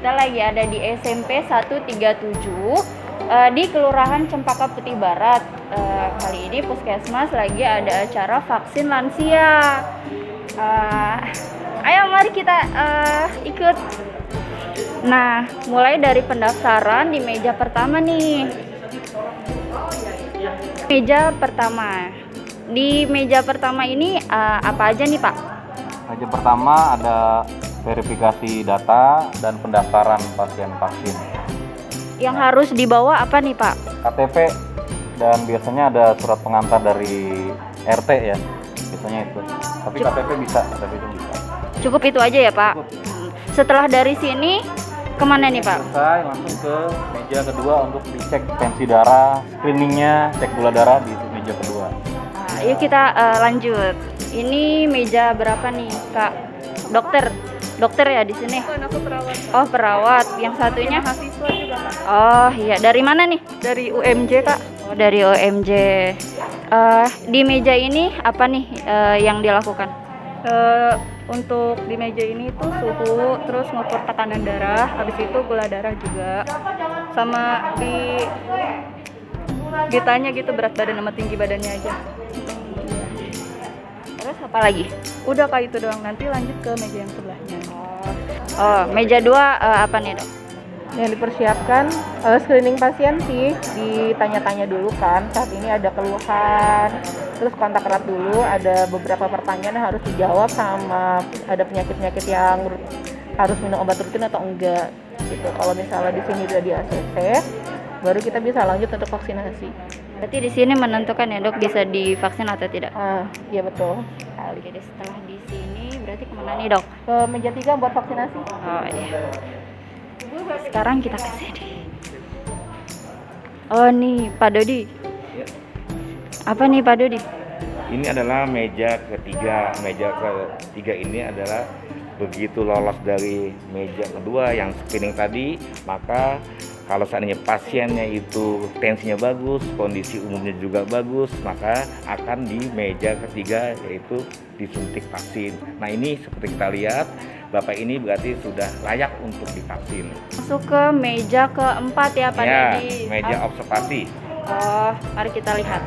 kita lagi ada di SMP 137 di Kelurahan Cempaka Putih Barat. Kali ini Puskesmas lagi ada acara vaksin lansia. Ayo mari kita ikut. Nah, mulai dari pendaftaran di meja pertama nih. Meja pertama. Di meja pertama ini apa aja nih Pak? Meja pertama ada verifikasi data dan pendaftaran pasien vaksin. Yang harus dibawa apa nih Pak? KTP dan biasanya ada surat pengantar dari RT ya, biasanya itu. Tapi KTP bisa, KTP itu bisa. Cukup itu aja ya Pak? Cukup. Setelah dari sini kemana nih Pak? Selesai langsung ke meja kedua untuk dicek tensi darah, screeningnya, cek gula darah di meja kedua. Nah, yuk kita lanjut. Ini meja berapa nih Kak? Dokter ya di sini? Aku perawat. Oh perawat. Yang satunya? Mahasiswa juga Kak. Oh iya, dari mana nih? Dari UMJ Kak. Oh dari OMJ. Di meja ini apa nih yang dilakukan? Untuk di meja ini tuh suhu, terus ngukur tekanan darah, habis itu gula darah juga, sama ditanya gitu berat badan sama tinggi badannya aja. Terus apa lagi? Udah Kak, itu doang. Nanti lanjut ke meja yang sebelahnya. Oh meja 2 apa nih dok? Yang dipersiapkan screening pasien sih, ditanya-tanya dulu kan saat ini ada keluhan, terus kontak erat dulu, ada beberapa pertanyaan yang harus dijawab, sama ada penyakit-penyakit yang harus minum obat rutin atau enggak gitu. Kalau misalnya di sini udah di ACC, baru kita bisa lanjut untuk vaksinasi. Berarti di sini menentukan ya dok bisa divaksin atau tidak? Iya betul. Jadi setelah di sini berarti kemana nih dok? Ke meja 3 buat vaksinasi. Oh iya. Sekarang kita ke sini. Oh nih Pak Dodi. Apa nih Pak Dodi? Ini adalah meja ketiga. Meja ketiga ini adalah begitu lolos dari meja kedua yang screening tadi, maka kalau seandainya pasiennya itu tensinya bagus, kondisi umumnya juga bagus, maka akan di meja ketiga yaitu disuntik vaksin. Nah ini seperti kita lihat, Bapak ini berarti sudah layak untuk divaksin. Masuk ke meja keempat ya Pak Ya, Dodi. meja observasi. Oh, mari kita lihat.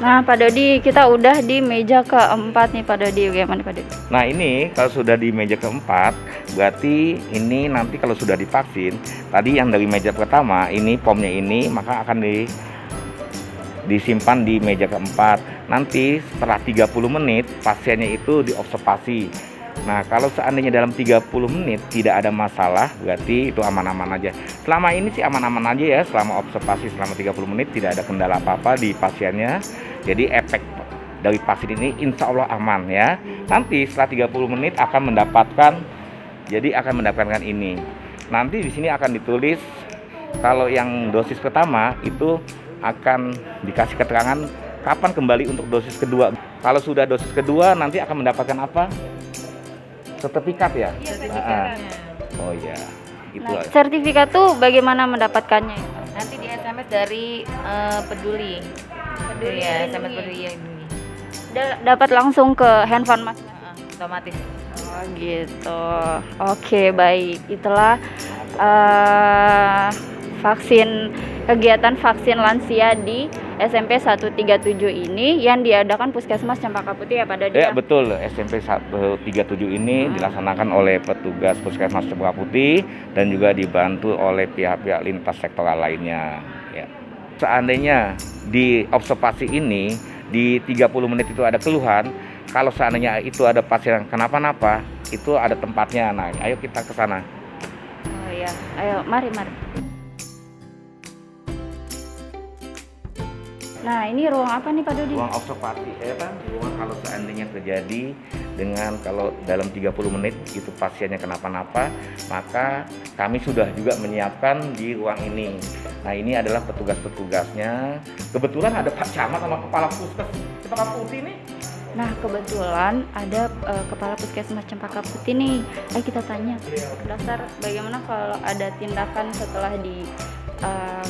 Nah Pak Dodi, kita udah di meja keempat nih Pak Dodi. Bagaimana Pak Dodi? Nah ini kalau sudah di meja keempat, berarti ini nanti kalau sudah divaksin, tadi yang dari meja pertama ini pomnya ini, maka akan disimpan di meja keempat. Nanti setelah 30 menit pasiennya itu diobservasi. Nah kalau seandainya dalam 30 menit tidak ada masalah, berarti itu aman-aman aja. Selama ini sih aman-aman aja ya, selama observasi selama 30 menit tidak ada kendala apa-apa di pasiennya. Jadi efek dari vaksin ini insya Allah aman ya. Nanti setelah 30 menit akan mendapatkan ini. Nanti di sini akan ditulis kalau yang dosis pertama itu akan dikasih keterangan kapan kembali untuk dosis kedua. Kalau sudah dosis kedua nanti akan mendapatkan apa? Sertifikat ya? Oh ya, itu. Nah, sertifikat tuh bagaimana mendapatkannya? Nanti di SMS dari Peduli. Ya, SMS Peduli ya ini. Dapat langsung ke handphone Mas? Otomatis. Oh gitu. Oke baik. Itulah kegiatan vaksin lansia di SMP 137 ini yang diadakan Puskesmas Cempaka Putih ya Pak Dodi? Ya betul, SMP 137 ini dilaksanakan oleh petugas Puskesmas Cempaka Putih dan juga dibantu oleh pihak-pihak lintas sektoral lainnya ya. Seandainya di observasi ini di 30 menit itu ada keluhan, kalau seandainya itu ada pasien yang kenapa-napa, itu ada tempatnya. Nah, ayo kita ke sana. Oh iya, ayo mari. Nah, ini ruang apa nih Pak Dodi? Ruang observasi ya kan, ruang kalau seandainya terjadi dengan kalau dalam 30 menit itu pasiennya kenapa-napa, maka kami sudah juga menyiapkan di ruang ini. Nah, ini adalah petugas-petugasnya. Kebetulan ada Pak Camat sama Kepala Puskes Cempaka Putih nih. Nah, kebetulan ada Kepala Puskesmas Cempaka Putih nih. Ayo kita tanya. Dasar bagaimana kalau ada tindakan setelah di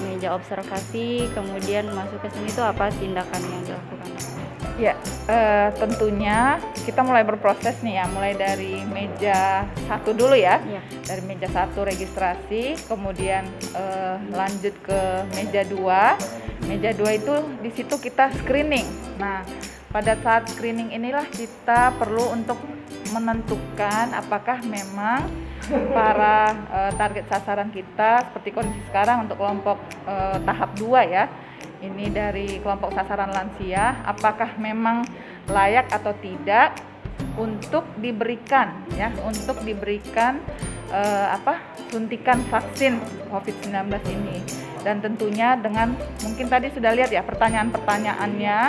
meja observasi kemudian masuk ke sini itu apa tindakan yang dilakukan? Ya, tentunya kita mulai berproses nih ya, mulai dari meja 1 dulu ya. Iya. Dari meja 1 registrasi, kemudian lanjut ke meja 2. Meja 2 itu di situ kita screening. Nah, pada saat screening inilah kita perlu untuk menentukan apakah memang para target sasaran kita seperti kondisi sekarang untuk kelompok tahap 2 ya. Ini dari kelompok sasaran lansia, apakah memang layak atau tidak untuk diberikan ya, untuk diberikan suntikan vaksin COVID-19 ini. Dan tentunya dengan mungkin tadi sudah lihat ya pertanyaan-pertanyaannya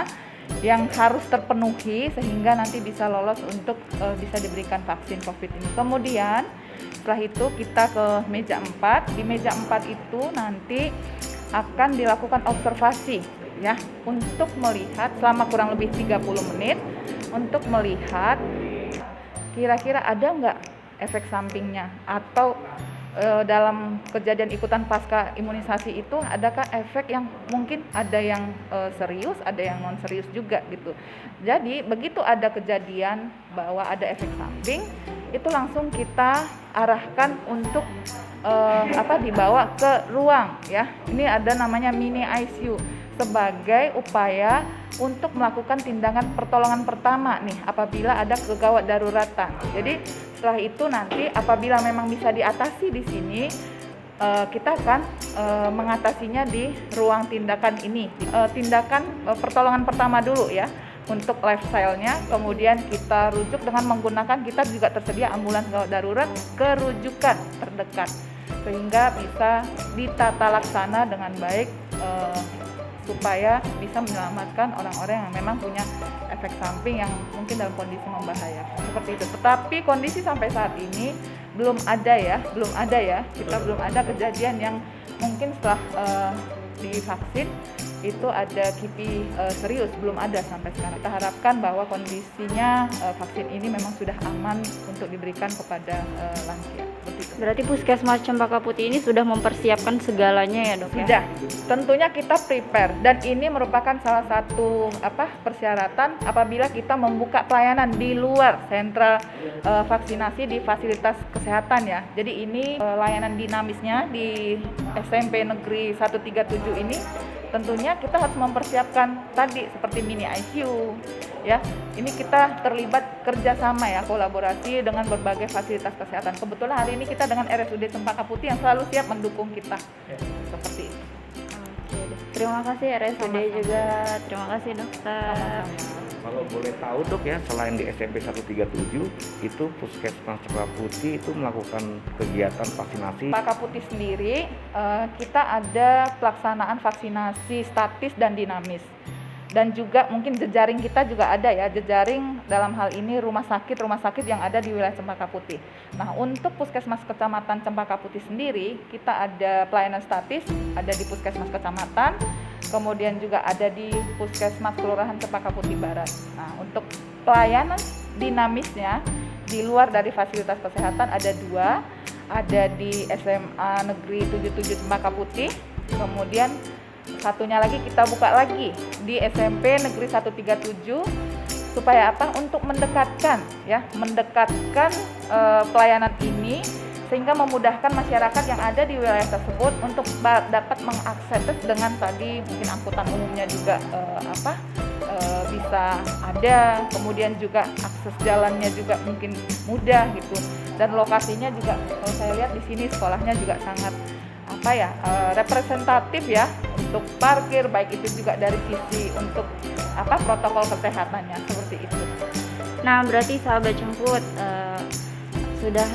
yang harus terpenuhi sehingga nanti bisa lolos untuk bisa diberikan vaksin COVID ini. Kemudian setelah itu kita ke meja 4. Di meja 4 itu nanti akan dilakukan observasi ya untuk melihat selama kurang lebih 30 menit untuk melihat kira-kira ada nggak efek sampingnya atau dalam kejadian ikutan pasca imunisasi itu adakah efek yang mungkin ada yang serius, ada yang non serius juga gitu. Jadi begitu ada kejadian bahwa ada efek samping itu langsung kita arahkan untuk dibawa ke ruang ya. Ini ada namanya mini ICU sebagai upaya untuk melakukan tindakan pertolongan pertama nih apabila ada kegawat daruratan. Jadi setelah itu nanti apabila memang bisa diatasi di sini kita akan mengatasinya di ruang tindakan ini. Tindakan pertolongan pertama dulu ya untuk lifestyle-nya, kemudian kita rujuk dengan menggunakan, kita juga tersedia ambulans gawat darurat ke rujukan terdekat sehingga bisa ditata laksana dengan baik supaya bisa menyelamatkan orang-orang yang memang punya efek samping yang mungkin dalam kondisi membahayakan seperti itu. Tetapi kondisi sampai saat ini belum ada ya, kita belum ada kejadian yang mungkin setelah divaksin itu ada KIPI serius, belum ada sampai sekarang. Kita harapkan bahwa kondisinya vaksin ini memang sudah aman untuk diberikan kepada lansia. Berarti Puskesmas Cempaka Putih ini sudah mempersiapkan segalanya ya dok ya? Sudah, tentunya kita prepare dan ini merupakan salah satu persyaratan apabila kita membuka pelayanan di luar sentra vaksinasi di fasilitas kesehatan ya. Jadi ini layanan dinamisnya di SMP Negeri 137 ini tentunya kita harus mempersiapkan tadi seperti mini ICU ya. Ini kita terlibat kerjasama ya, kolaborasi dengan berbagai fasilitas kesehatan. Kebetulan hari ini kita dengan RSUD Cempaka Putih yang selalu siap mendukung kita seperti itu. Terima kasih RSUD juga, terima kasih dokter. Kalau boleh tahu dok ya, selain di SMP 137 itu Puskesmas Cempaka Putih itu melakukan kegiatan vaksinasi. Cempaka Putih sendiri kita ada pelaksanaan vaksinasi statis dan dinamis. Dan juga mungkin jejaring kita juga ada ya, jejaring dalam hal ini rumah sakit yang ada di wilayah Cempaka Putih. Nah, untuk Puskesmas Kecamatan Cempaka Putih sendiri, kita ada pelayanan statis, ada di Puskesmas Kecamatan, kemudian juga ada di Puskesmas Kelurahan Cempaka Putih Barat. Nah, untuk pelayanan dinamisnya, di luar dari fasilitas kesehatan ada 2, ada di SMA Negeri 77 Cempaka Putih, kemudian satunya lagi kita buka lagi di SMP Negeri 137 supaya apa? Untuk mendekatkan pelayanan ini sehingga memudahkan masyarakat yang ada di wilayah tersebut untuk dapat mengakses dengan tadi mungkin angkutan umumnya juga bisa ada, kemudian juga akses jalannya juga mungkin mudah gitu, dan lokasinya juga kalau saya lihat di sini sekolahnya juga sangat representatif ya untuk parkir, baik itu juga dari sisi untuk protokol kesehatannya seperti itu. Nah berarti sahabat Cemput sudah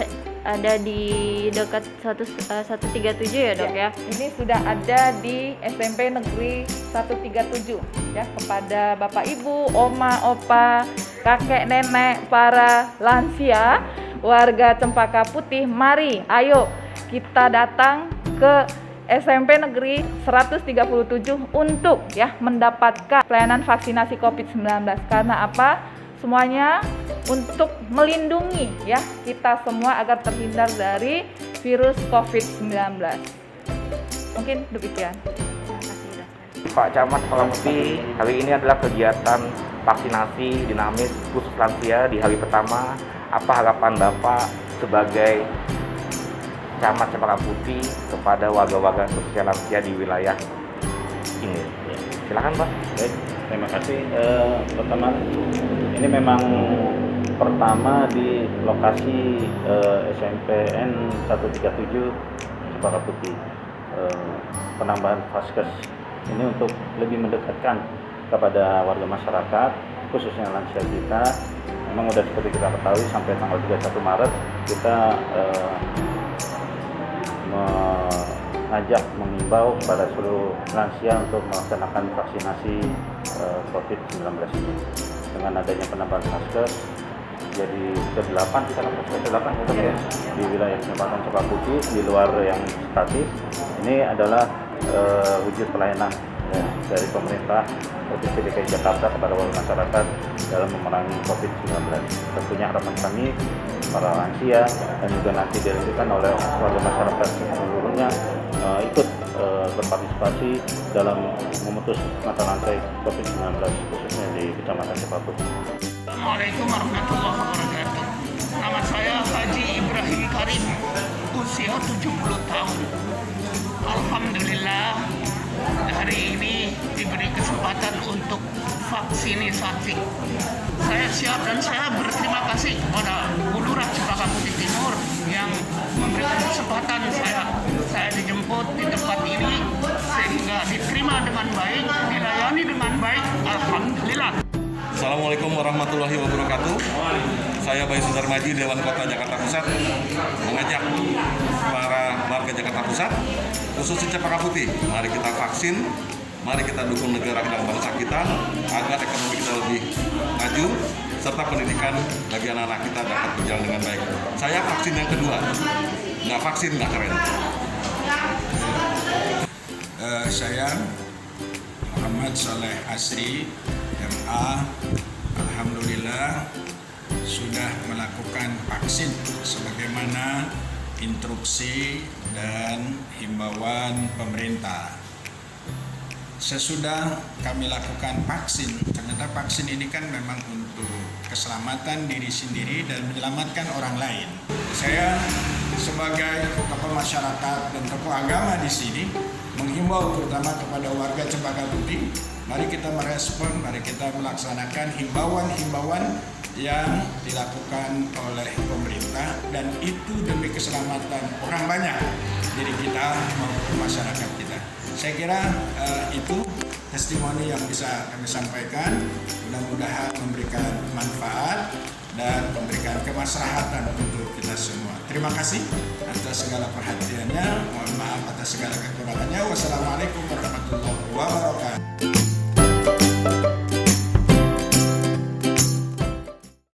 ada di dekat 137 ya dok ya? Ini sudah ada di SMP Negeri 137 ya, kepada Bapak Ibu, Oma, Opa, kakek, nenek, para lansia, warga Cempaka Putih, mari ayo kita datang ke SMP Negeri 137 untuk ya mendapatkan pelayanan vaksinasi COVID-19. Karena apa? Semuanya untuk melindungi ya kita semua agar terhindar dari virus COVID-19. Mungkin demikian. Terima kasih dokter. Pak Camat Cempaka Putih, hari ini adalah kegiatan vaksinasi dinamis khusus lansia di hari pertama. Apa harapan Bapak sebagai Camat Cempaka Putih kepada warga-warga sosial lansia di wilayah ini? Silakan Pak. Baik, terima kasih. Pertama, ini memang pertama di lokasi SMPN 137 Cempaka Putih. Penambahan vaskes ini untuk lebih mendekatkan kepada warga masyarakat, khususnya lansia kita. Memang sudah seperti kita ketahui sampai tanggal 31 Maret kita mengimbau kepada seluruh lansia untuk melaksanakan vaksinasi COVID-19 ini. Dengan adanya penambahan vaskes jadi ke-8 kita lakukan ke-8 ya, di wilayah Kecamatan Cempaka Putih di luar yang statis. Ini adalah wujud pelayanan ya, dari pemerintah Provinsi DKI Jakarta kepada warga masyarakat dalam memerangi COVID-19. Tentunya harapan kami para lansia dan juga nanti dilanjutkan oleh warga masyarakat seluruhnya ikut berpartisipasi dalam memutus mata rantai COVID-19 khususnya di Kecamatan Cempaka Putih. Assalamualaikum warahmatullahi wabarakatuh. Nama saya Haji Ibrahim Karim, usia 70 tahun. Alhamdulillah hari ini diberi kesempatan untuk vaksinasi. Saya siap dan saya berterima kasih kepada Bu Lurah Cempaka Putih Timur yang memberikan kesempatan saya dijemput di tempat ini sehingga diterima dengan baik, dilayani dengan baik. Alhamdulillah. Assalamualaikum warahmatullahi wabarakatuh. Saya Bayu Sudarmaji, Dewan Kota Jakarta Pusat, mengajak para warga Jakarta Pusat, khususnya Cempaka Putih, mari kita vaksin, mari kita dukung negara dan bangsa kita agar ekonomi kita lebih maju, serta pendidikan bagi anak-anak kita dapat berjalan dengan baik. Saya vaksin yang kedua, nggak vaksin nggak keren. Saya Muhammad Saleh Asri, MA, alhamdulillah sudah melakukan vaksin sebagaimana instruksi dan himbauan pemerintah. Sesudah kami lakukan vaksin, ternyata vaksin ini kan memang untuk keselamatan diri sendiri dan menyelamatkan orang lain. Saya sebagai tokoh masyarakat dan tokoh agama di sini menghimbau terutama kepada warga Cempaka Putih, mari kita merespon, mari kita melaksanakan himbauan-himbauan yang dilakukan oleh pemerintah, dan itu demi keselamatan orang banyak, diri kita maupun masyarakat kita. Saya kira itu testimoni yang bisa kami sampaikan, mudah-mudahan memberikan manfaat dan memberikan kemaslahatan untuk kita semua. Terima kasih atas segala perhatiannya, mohon maaf atas segala kekurangannya. Wassalamualaikum warahmatullahi wabarakatuh.